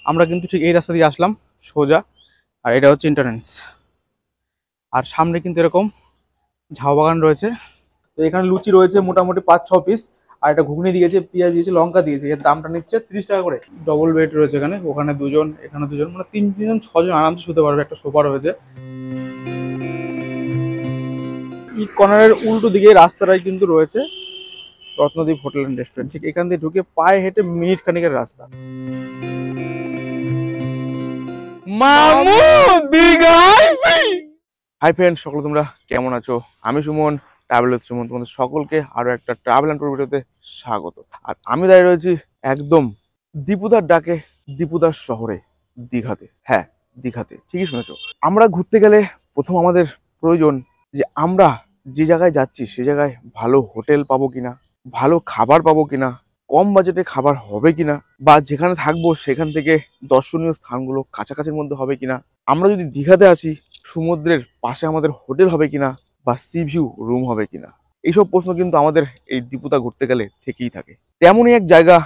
আমরা কিন্তু ঠিক এই রাস্তা দিয়ে আসলাম সোজা, আর এটা হচ্ছে এন্ট্রান্স। আর সামনে কিন্তু এরকম ঝাউ বাগান রয়েছে। তো এখানে লুচি রয়েছে মোটামুটি 5-6 পিস, আর একটা ঘুগনি দিয়েছে, পেঁয়াজ দিয়েছে, লঙ্কা দিয়েছে। এর দামটা নিচ্ছে 30 টাকা করে। ডবল বেড রয়েছে এখানে, ওখানে দুজন, এখানে দুজন, মানে তিনজন 6জন আরামসে শুতে পারবে। একটা সোফা রয়েছে। ই কর্নারের উল্টো দিকে রাস্তাটাই কিন্তু রয়েছে রত্নদ্বীপ হোটেল অ্যান্ড রেস্টুরেন্ট। ঠিক এখান থেকে ঢুকে পায়ে হেঁটে মিনিট খানিকের রাস্তা। মামু দিঘাইছি। হাই ফ্রেন্ড, সকলে তোমরা কেমন আছো? আমি সুমন, ট্রাভেল উইথ সুমন, তোমাদের সকলকে আরো একটা ট্রাভেল অ্যান্ড ট্যুর ভিডিওতে স্বাগত। আর আমি দাঁড়িয়ে রয়েছি একদম দীপুদার ডাকে, দীপুদার শহরে, দীঘাতে। হ্যাঁ, দীঘাতে, ঠিকই শুনেছো। আমরা ঘুরতে গেলে প্রথম আমাদের প্রয়োজন যে আমরা যে জায়গায় যাচ্ছি সে জায়গায় ভালো হোটেল পাবো কিনা, ভালো খাবার পাবো কিনা, কম বাজেটে খাবার হবে কিনা, বা যেখানে থাকবো সেখান থেকে দর্শনীয় স্থানগুলো কাছাকাছির মধ্যে হবে কিনা। আমরা যদি দীঘাতে আসি, সমুদ্রের পাশে আমাদের হোটেল হবে কিনা, বা সি ভিউ রুম হবে কিনা। এইসব প্রশ্ন কিন্তু আমাদের এই দীপুতা ঘুরতে গেলে থেকেই থাকে। তেমনই এক জায়গা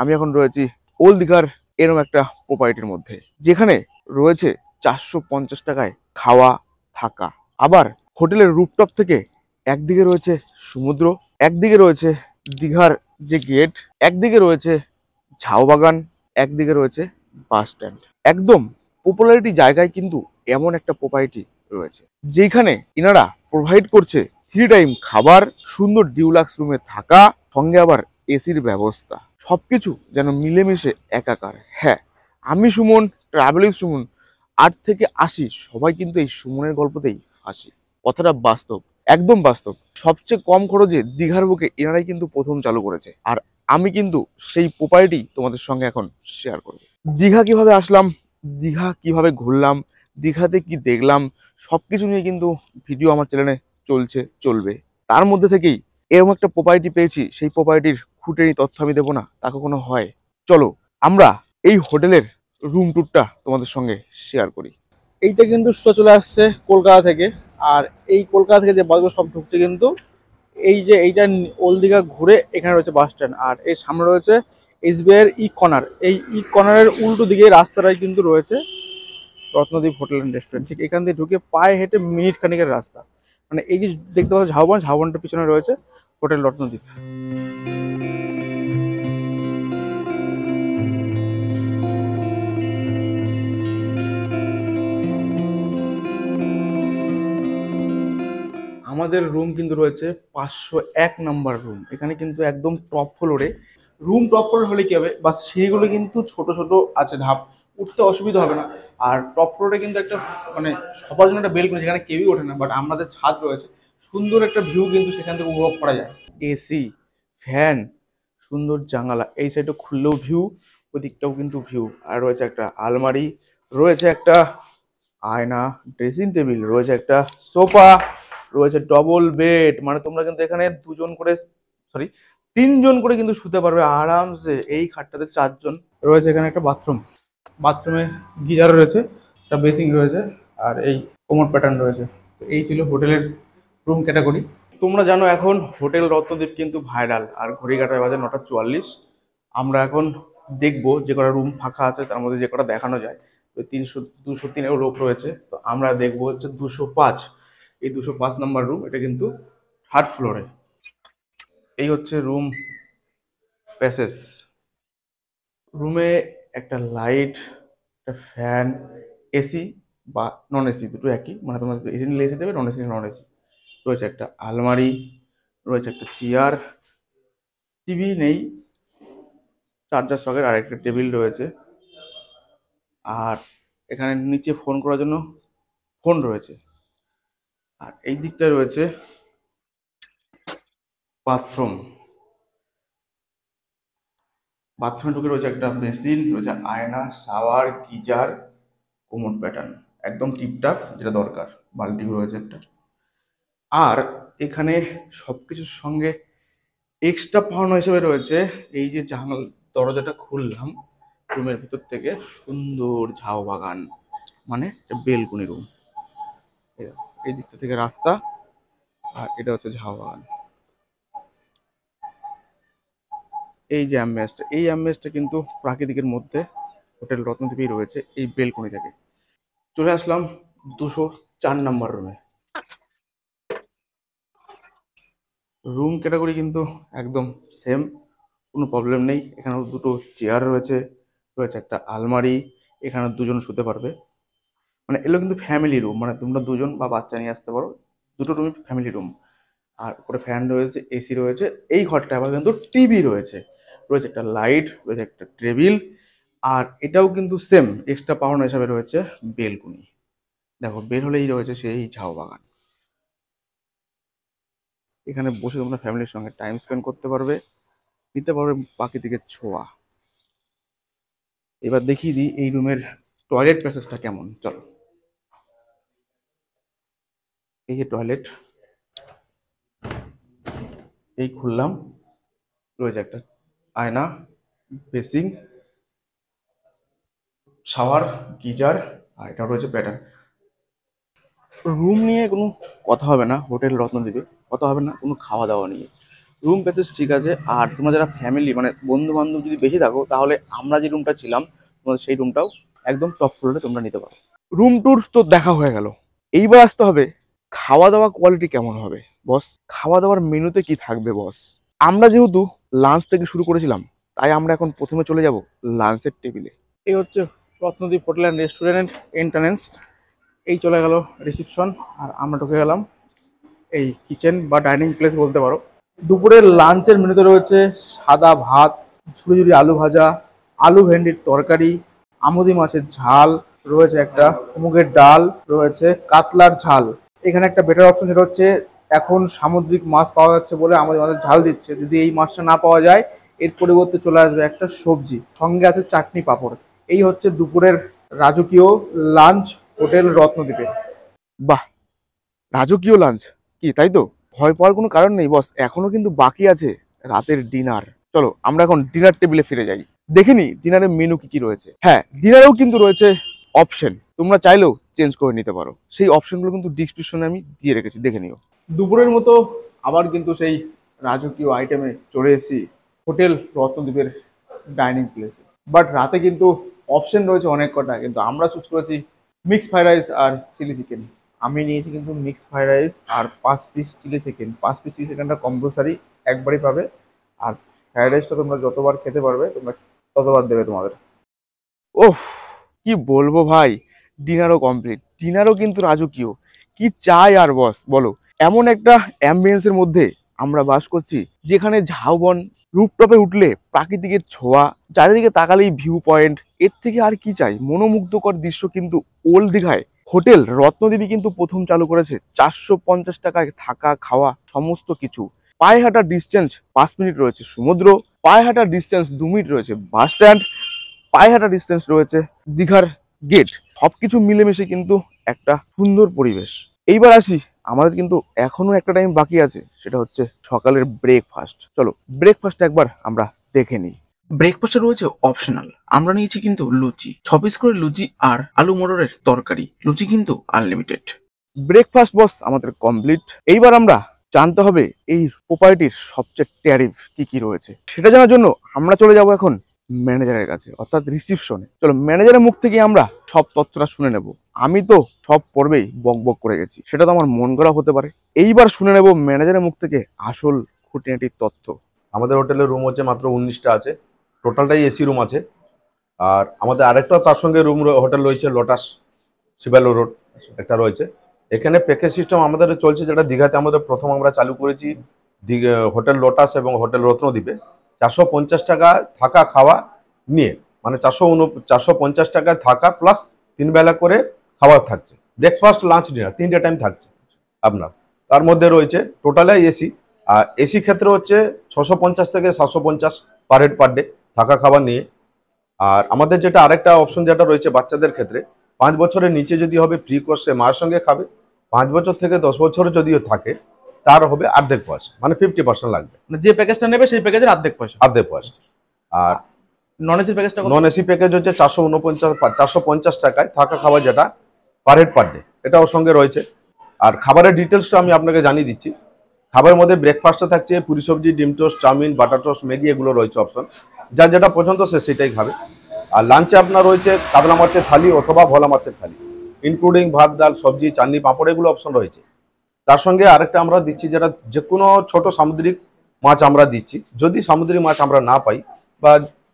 আমি এখন রয়েছি, ওল্ড দীঘার এরকম একটা প্রপার্টির মধ্যে, যেখানে রয়েছে 450 টাকায় খাওয়া থাকা। আবার হোটেলের রুফটপ থেকে একদিকে রয়েছে সমুদ্র, একদিকে রয়েছে দীঘার যে গেট, একদিকে রয়েছে ঝাউ বাগান, একদিকে রয়েছে বাস স্ট্যান্ড। একদম পপুলারিটি জায়গায় কিন্তু এমন একটা প্রপার্টি রয়েছে, যেখানে ইনারা প্রোভাইড করছে 3 টাইম খাবার, সুন্দর ডিউলাক্স রুমে থাকা, সঙ্গে আবার এসির ব্যবস্থা। সবকিছু যেন মিলেমিশে একাকার। হ্যাঁ, আমি সুমন, ট্রাভেল উইথ সুমন, 8 থেকে 80 সবাই কিন্তু এই সুমনের গল্পতেই হাসি। কথাটা বাস্তব, একদম বাস্তব। সবচেয়ে কম খরচে দীঘার বুকে এনারাই কিন্তু প্রথম চালু করেছে। আর আমি কিন্তু সেই প্রপার্টি তোমাদের সঙ্গে এখন শেয়ার করব। দীঘা কিভাবে আসলাম, দীঘা কিভাবে ঘুরলাম, দীঘাতে কি দেখলাম, সবকিছু নিয়ে কিন্তু ভিডিও আমার চ্যানেলে চলবে। তার মধ্যে থেকেই এরকম একটা প্রপার্টি পেয়েছি, সেই প্রপার্টির খুঁটিনাটি তথ্য আমি দেবো না, তা কখনো হয়? চলো আমরা এই হোটেলের রুম ট্যুরটা তোমাদের সঙ্গে শেয়ার করি। এইটা কিন্তু চলে আসছে কলকাতা থেকে। আর এই কলকাতা থেকে যে বাসগুলো সব ঢুকছে কিন্তু এই যে এইটা ওল্ড দীঘা ঘুরে এখানে রয়েছে বাস স্ট্যান্ড। আর এই সামনে রয়েছে এসবিআই এর ই কর্নার। এই ই কর্নারের উল্টো দিকে রাস্তাটাই কিন্তু রয়েছে রত্নদ্বীপ হোটেল অ্যান্ড রেস্টুরেন্ট। ঠিক এখান থেকে ঢুকে পায়ে হেঁটে মিনিট খানিকের রাস্তা। মানে এই যে দেখতে পাচ্ছ ঝাউবন, ঝাউবনটার পিছনে রয়েছে হোটেল রত্নদ্বীপ। আমাদের রুম কিন্তু রয়েছে 501 নম্বর রুম। এখানে কিন্তু একদম টপ ফ্লোরে রুম। টপ ফ্লোর হলে কি হবে, বা সিঁড়িগুলো কিন্তু ছোট ছোট আছে, ধাপ, উঠতে অসুবিধা হবে না। আর টপ ফ্লোরে কিন্তু একটা মানে সবার জন্য একটা বেলকনি, যেখানে কেউই ওঠে না, বাট আমাদের ছাদ রয়েছে। সুন্দর একটা ভিউ কিন্তু সেখান থেকে উপভোগ করা যায়। এসি, ফ্যান, সুন্দর জানালা, এই সাইডে খুললেও ভিউ, ওই দিকটাও কিন্তু ভিউ। আর রয়েছে একটা আলমারি, রয়েছে একটা আয়না, ড্রেসিং টেবিল, রয়েছে একটা সোফা, রয়েছে ডবল বেড। মানে তোমরা কিন্তু এখানে দুজন করে, সরি, 3জন করে কিন্তু শুতে পারবে আরামসে। এই খাটটাতে 4জন। রয়েছে এখানে একটা বাথরুম, বাথরুমে গিজার রয়েছে, একটা বেসিং রয়েছে, আর এই কোমর প্যাটার্ন রয়েছে। তো এই ছিল হোটেলের রুম ক্যাটাগরি। তোমরা জানো এখন হোটেল রত্নদ্বীপ কিন্তু ভাইরাল। আর ঘড়ি কাটার বাজে 9টা 44। আমরা এখন দেখবো যে কটা রুম ফাঁকা আছে, তার মধ্যে যে কটা দেখানো যায়। তো 203 লোক রয়েছে, তো আমরা দেখবো হচ্ছে 205। এই 205 নম্বর রুম, এটা কিন্তু থার্ড ফ্লোরে। এই হচ্ছে রুম প্যাসেজ। রুমে একটা লাইট, একটা ফ্যান, এসি বা নন এসি দুটো একই, মানে তোমরা এসি নিলে এসি দেবে, নন এসি নন এসি। রয়েছে একটা আলমারি, রয়েছে একটা চেয়ার, টিভি নেই, চার্জার সকেট, আর একটা টেবিল রয়েছে। আর এখানে নিচে ফোন করার জন্য ফোন রয়েছে। আর এই দিকটা রয়েছে বাথরুম। বাথরুমে ঢুকে রয়েছে একটা বেসিন, রয়েছে আয়না, শাওয়ার, গিজার, কোমোড প্যাটার্ন, একদম টিপটাপ যেটা দরকার। বালতি রয়েছে একটা। আর এখানে সবকিছুর সঙ্গে এক্সট্রা পাওনা হিসেবে রয়েছে এই যে জানাল, দরজাটা খুললাম রুমের ভিতর থেকে সুন্দর ঝাউ বাগান, মানে বেলকনি রুম। এই দিকটা থেকে রাস্তা, আর এটা হচ্ছে ঝাউ বাগান। এই যে অ্যাম্বিয়েন্সটা, এই অ্যাম্বিয়েন্সটা কিন্তু প্রাকৃতিকের মধ্যে, হোটেল রত্নদ্বীপেই রয়েছে এই বেলকনি থেকে। চলে আসলাম 204 নম্বর রুমে। রুম ক্যাটাগরি কিন্তু একদম সেম, কোনো প্রবলেম নেই। এখানেও দুটো চেয়ার রয়েছে, রয়েছে একটা আলমারি, এখানে দুজন শুতে পারবে। মানে এগুলো কিন্তু ফ্যামিলি রুম, মানে তোমরা দুজন বা বাচ্চা নিয়ে আসতে পারো, দুটো রুমই ফ্যামিলি রুম। আর উপরে ফ্যান রয়েছে, এসি রয়েছে। এই ঘরটা আবার কিন্তু টিভি রয়েছে, রয়েছে একটা লাইট, রয়েছে একটা টেবিল। আর এটাও কিন্তু সেম এক্সট্রা পাওনা হিসাবে রয়েছে বেলকুনি। দেখো বের হলেই রয়েছে সেই ঝাউ বাগান। এখানে বসে তোমরা ফ্যামিলির সঙ্গে টাইম স্পেন্ড করতে পারবে, নিতে পারবে প্রাকৃতিকের ছোঁয়া। এবার দেখিয়ে দিই এই রুমের টয়লেট প্যাসেজটা কেমন। চলো, এই যে টয়লেট, এই খুললাম, রয়েছে একটা আয়না, বেসিং, শাওয়ার, গিজার, আর এটা রয়েছে প্যাটার্ন। রুম নিয়ে কোনো কথা হবে না, হোটেল রত্নদ্বীপে কথা হবে না কোনো খাওয়া দাওয়া নিয়ে। রুম প্যাসেজ ঠিক আছে। আর তোমরা যারা ফ্যামিলি মানে বন্ধু বান্ধব যদি বেশি থাকো, তাহলে আমরা যে রুমটা ছিলাম তোমাদের সেই রুমটাও একদম টপ ফ্লোরে তোমরা নিতে পারো। রুম ট্যুর তো দেখা হয়ে গেল, এইবার আসতে হবে খাওয়া দাওয়া কোয়ালিটি কেমন হবে বস। খাওয়া দাওয়ার মেনুতে কি থাকবে বস। আমরা যেহেতু লাঞ্চ থেকে শুরু করেছিলাম, তাই আমরা এখন প্রথমে চলে যাব লাঞ্চের টেবিলে। এই হচ্ছে Ratnadweep hotel and restaurant entrance. এই চলে গেল রিসেপশন, আর আমরা ঢুকে গেলাম এই কিচেন বা ডাইনিং প্লেস বলতে পারো। দুপুরের লাঞ্চের মেনুতে রয়েছে সাদা ভাত, ঝুড়ি ঝুড়ি আলু ভাজা, আলু ভেন্ডির তরকারি, আমুদি মাছের ঝাল, রয়েছে একটা মুগের ডাল, রয়েছে কাতলার ঝাল। এখানে একটা বেটার অপশন যেটা হচ্ছে এখন সামুদ্রিক মাছ পাওয়া যাচ্ছে বলে আমাদের মাছের ঝাল দিচ্ছে। যদি এই মাছটা না পাওয়া যায়, এর পরিবর্তে চলে আসবে একটা সবজি, সঙ্গে আছে চাটনি পাঁপড়। এই হচ্ছে দুপুরের রাজকীয় লাঞ্চ হোটেল রত্নদ্বীপে। বাহ, রাজকীয় লাঞ্চ কি, তাই তো? ভয় পাওয়ার কোনো কারণ নেই বস, এখনো কিন্তু বাকি আছে রাতের ডিনার। চলো আমরা এখন ডিনার টেবিলে ফিরে যাই, দেখে নি ডিনারের মেনু কি কি রয়েছে। হ্যাঁ, ডিনারেও কিন্তু রয়েছে অপশন, তোমরা চাইলেও চেঞ্জ করে নিতে পারো। সেই অপশনগুলো কিন্তু ডিসক্রিপশনে আমি দিয়ে রেখেছি, দেখে নিও। দুপুরের মতো আবার কিন্তু সেই রাজকীয় আইটেমে চলে এসেছি হোটেল রত্নদ্বীপের ডাইনিং প্লেসে। বাট রাতে কিন্তু অপশন রয়েছে অনেক কটা, কিন্তু আমরা চুজ করেছি মিক্স ফ্রাইড রাইস আর চিলি চিকেন। আমি নিয়েছি কিন্তু মিক্স ফ্রাইড রাইস আর 5 piece chilli chicken. 5 piece chilli চিকেনটা কম্পালসারি একবারই পাবে। আর ফ্রাইড রাইসটা তোমরা যতবার খেতে পারবে তোমরা ততবার দেবে তোমাদের। ওফ, কি বলবো ভাই, ডিনারও কমপ্লিট, ডিনারও কিন্তু রাজকীয়। কি চাই আর বস বলো। এমন একটা অ্যাম্বিয়েন্সের মধ্যে আমরা বাস করছি যেখানে ঝাউবন, রুফটপে উঠলে প্রাকৃতিকের ছোঁয়া, চারিদিকে তাকালেই ভিউ পয়েন্ট। এর থেকে আর কি চাই। মনোমুগ্ধকর দৃশ্য কিন্তু ওল্ড দীঘায় হোটেল রত্নদ্বীপই কিন্তু প্রথম চালু করেছে। 450 টাকায় থাকা খাওয়া সমস্ত কিছু। পায়ে হাঁটার ডিস্টেন্স 5 মিনিট রয়েছে সমুদ্র, পায়ে হাঁটার ডিস্টেন্স 2 মিনিট রয়েছে বাস স্ট্যান্ড, পায়ে হাঁটা ডিস্টেন্স রয়েছে দীঘার গেট। সবকিছু মিলেমিশে কিন্তু একটা সুন্দর পরিবেশ। এইবার আসি, আমাদের কিন্তু এখনো একটা টাইম বাকি আছে, সেটা হচ্ছে সকালের ব্রেকফাস্ট। চলো ব্রেকফাস্ট একবার আমরা দেখে নিই। ব্রেকফাস্টে রয়েছে অপশনাল, আমরা নিয়েছি কিন্তু লুচি, 6 পিস করে লুচি আর আলু মটরের তরকারি। লুচি কিন্তু আনলিমিটেড। ব্রেকফাস্ট বস আমাদের কমপ্লিট। এইবার আমরা জানতে হবে এই প্রপার্টির সবচেয়ে ট্যারিফ কি কি রয়েছে। সেটা জানার জন্য আমরা চলে যাব এখন ম্যানেজারের কাছে, অর্থাৎ রিসিপশনে। চলো ম্যানেজারের মুখ থেকে আমরা সব তথ্যটা শুনে নেব। আমি তো সব পর্বেই বক বক করে গেছি, সেটা তো আমার মন করা হতে পারে। এইবার শুনে নেব ম্যানেজারের মুখ থেকে আসল খুঁটিনাটির তথ্য। আমাদের হোটেলের রুম হচ্ছে মাত্র 19টা আছে, টোটালটাই এসি রুম আছে। আর আমাদের আরেকটা তার সঙ্গে রুম হোটেল রয়েছে লোটাস শিবালো রোড একটা রয়েছে। এখানে প্যাকেজ সিস্টেম আমাদের চলছে, যেটা দীঘাতে আমাদের প্রথম আমরা চালু করেছি হোটেল লোটাস এবং হোটেল রত্নদ্বীপে। 450 টাকা থাকা খাওয়া নিয়ে, মানে 450 টাকায় থাকা প্লাস 3 বেলা করে খাবার থাকছে, ব্রেকফাস্ট লাঞ্চ ডিনার 3টে টাইম থাকছে আপনার। তার মধ্যে রয়েছে টোটালে এসি। আর এসি ক্ষেত্রে হচ্ছে 650 থেকে 750 পার হেড পার ডে থাকা খাবার নিয়ে। আর আমাদের যেটা আরেকটা অপশন যেটা রয়েছে বাচ্চাদের ক্ষেত্রে, 5 বছরের নিচে যদি হবে ফ্রি কোর্সে মায়ের সঙ্গে খাবে। 5 বছর থেকে 10 বছর যদিও থাকে তার হবে অর্ধেক পয়সা, মানে 50% লাগবে। যে প্যাকেজটা নেবে সেই প্যাকেজের অর্ধেক পয়সা। আর নন এসি প্যাকেজটা, নন এসি প্যাকেজ হচ্ছে 450 টাকায় থাকা খাবার, যেটা পার হেড পার ডে, এটাও সঙ্গে রয়েছে। আর খাবারের ডিটেলসটা আমি আপনাকে জানিয়ে দিচ্ছি। খাবারের মধ্যে ব্রেকফাস্টে থাকছে পুরি সবজি, ডিম toast, chowmein, butter toast, Maggi, এগুলো রয়েছে অপশন। যার যেটা পছন্দ সে সেটাই খাবে। আর লাঞ্চে আপনার রয়েছে কাতলা মাছের থালি অথবা ভোলা মাছের থালি, ইনক্লুডিং ভাত, ডাল, সবজি, চাটনি, পাঁপড়, এগুলো অপশন রয়েছে। তার সঙ্গে আরেকটা আমরা দিচ্ছি, যেটা যে কোনো ছোট সামুদ্রিক মাছ আমরা দিচ্ছি। যদি সামুদ্রিক মাছ আমরা না পাই বা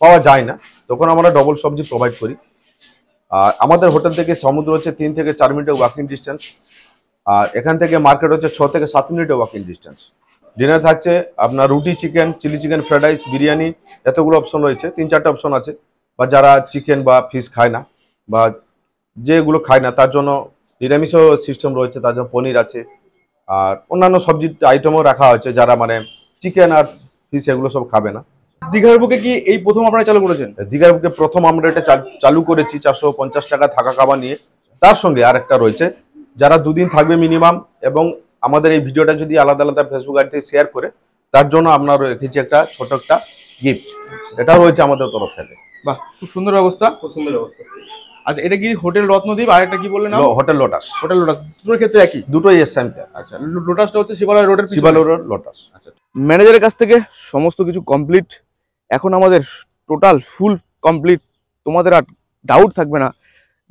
পাওয়া যায় না, তখন আমরা ডবল সবজি প্রোভাইড করি। আর আমাদের হোটেল থেকে সমুদ্র হচ্ছে 3 থেকে 4 মিনিটের ওয়াকিং ডিস্টেন্স, আর এখান থেকে মার্কেট হচ্ছে 6 থেকে 7 মিনিটের ওয়াকিং ডিস্টেন্স। ডিনার থাকছে আপনার রুটি, chicken, chilli chicken, fried rice, biryani, এতগুলো অপশন রয়েছে। 3-4টা অপশন আছে। বা যারা চিকেন বা ফিশ খায় না বা যেগুলো খায় না, তার জন্য নিরামিষও সিস্টেম রয়েছে, তার জন্য পনির আছে। আর অন্যান্য সবজির আইটেমও রাখা হয়েছে, যারা মানে চিকেন আর ফিশ এগুলো সব খাবে না। দীঘার বুকে কি এই প্রথম আপনারা চালু করেছেন? দীঘার বুকে প্রথম আমরা এটা চালু করেছি 450 টাকা থাকা খাওয়া নিয়ে। তার সঙ্গে আর একটা রয়েছে, যারা 2 দিন থাকবে মিনিমাম, এবং আমাদের এই ভিডিওটা যদি আলাদা আলাদা ফেসবুক আইডিতে শেয়ার করে, তার জন্য আপনার রেখেছি একটা ছোট একটা গিফট। এটা রয়েছে আমাদের তরফ থেকে। বাহ, খুব সুন্দর ব্যবস্থা, খুব সুন্দর ব্যবস্থা। আচ্ছা, এটা কি হোটেল রত্নদ্বীপ, আর একটা কি বললেন? Hotel lotus. হোটেল লোটাস, দুটোর ক্ষেত্রে একই? দুটোই সেম। আচ্ছা, লোটাসটা হচ্ছে শিবালয় রোডের পিছনে? শিবালয় রোড লোটাস। আচ্ছা, ম্যানেজারের কাছ থেকে সমস্ত কিছু কমপ্লিট, এখন আমাদের টোটাল ফুল কমপ্লিট। তোমাদের আর ডাউট থাকবে না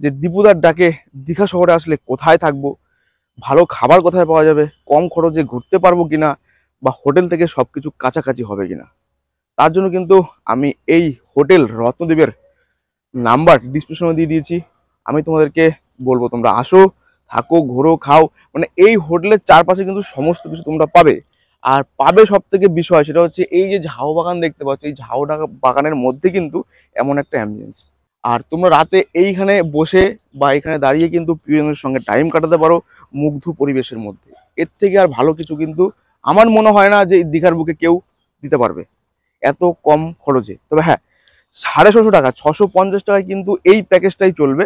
যে দীপুদার ডাকে দীঘা শহরে আসলে কোথায় থাকবো, ভালো খাবার কোথায় পাওয়া যাবে, কম খরচে ঘুরতে পারবো কিনা, বা হোটেল থেকে সবকিছু কাছাকাছি হবে কিনা। তার জন্য কিন্তু আমি এই হোটেল রত্নদ্বীপের নাম্বার ডিসক্রিপশনে দিয়ে দিয়েছি। আমি তোমাদেরকে বলবো তোমরা আসো, থাকো, ঘোরো, খাও, মানে এই হোটেলের চারপাশে কিন্তু সমস্ত কিছু তোমরা পাবে। আর পাবে সব থেকে বিষয় সেটা হচ্ছে এই যে ঝাউ বাগান দেখতে পাচ্ছ, এই ঝাউ বাগানের মধ্যে কিন্তু এমন একটা অ্যাম্বিয়েন্স। আর তোমরা রাতে এইখানে বসে বা এখানে দাঁড়িয়ে কিন্তু প্রিয়জনের সঙ্গে টাইম কাটাতে পারো মুগ্ধ পরিবেশের মধ্যে। এর থেকে আর ভালো কিছু কিন্তু আমার মনে হয় না যে এই দীঘার বুকে কেউ দিতে পারবে এত কম খরচে। তবে হ্যাঁ, 650 টাকা, 650 টাকায় কিন্তু এই প্যাকেজটাই চলবে।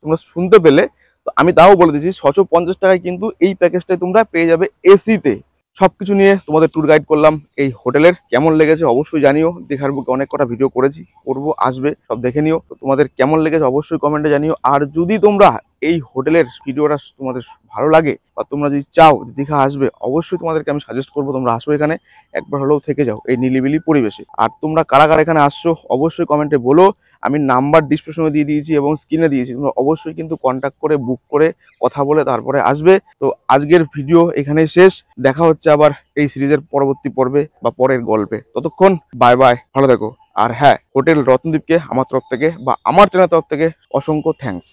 তোমরা শুনতে পেলে, তো আমি তাও বলে দিচ্ছি, 650 টাকায় কিন্তু এই প্যাকেজটাই তোমরা পেয়ে যাবে এসিতে। সবকিছু নিয়ে তোমাদের ট্যুর গাইড করলাম। এই হোটেলের কেমন লেগেছে অবশ্যই জানিও। দীঘার বুকে অনেক কটা ভিডিও করেছি, করবো, আসবে, সব দেখে নিও। তো তোমাদের কেমন লেগেছে অবশ্যই কমেন্টে জানিও। আর যদি তোমরা এই হোটেলের ভিডিওটা তোমাদের ভালো লাগে বা তোমরা যদি চাও দীঘা আসবে, অবশ্যই তোমাদেরকে আমি সাজেস্ট করবো তোমরা আসো এখানে, একবার হলেও থেকে যাও এই নিলিবিলি পরিবেশে। আর তোমরা কারা কারা এখানে আসছো অবশ্যই কমেন্টে বলো। আমি নাম্বার ডিসক্রিপশনে দিয়ে দিয়েছি এবং স্ক্রিনে দিয়েছি, তোমরা অবশ্যই কিন্তু কন্ট্যাক্ট করে বুক করে কথা বলে তারপরে আসবে। তো আজকের ভিডিও এখানেই শেষ, দেখা হচ্ছে আবার এই সিরিজের পরবর্তী পর্বে বা পরের গল্পে। ততক্ষণ বাই বাই, ভালো থেকো। আর হ্যাঁ, হোটেল রত্নদ্বীপকে আমার তরফ থেকে বা আমার চ্যানেলের তরফ থেকে অসংখ্য থ্যাঙ্কস।